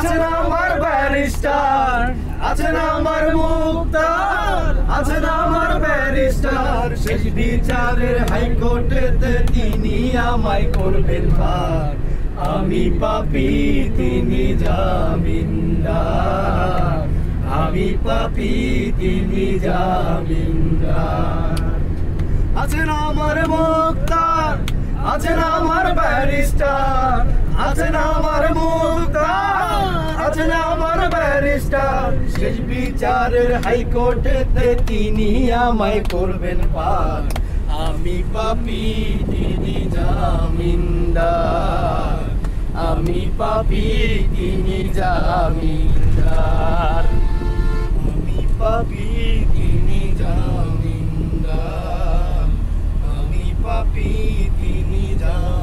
আছে না আমার ব্যারিস্টার, আছে না আমার মুক্তার, আছে না আমার ব্যারিস্টার, শেষ বিচারের হাইকোর্টেতে তিনি আমায় করবেন পার। আমি পাপী তিনি জামিনদার, আমি পাপী তিনি জামিনদার। আছে না আমার মুক্তার, আছে না আমার ব্যারিস্টার, আছে না আমার মুক্তার, আছে না আমার ব্যারিস্টার, শেষ বিচারের হাইকোর্টেতে তিনি আমায় করবেন পার। আমি পাপী তিনি জামিনদার, আমি পাপী তিনি জামিনদার, আমি পাপী তিনি জামিনদার, আমি পাপী তিনি জামিনদার।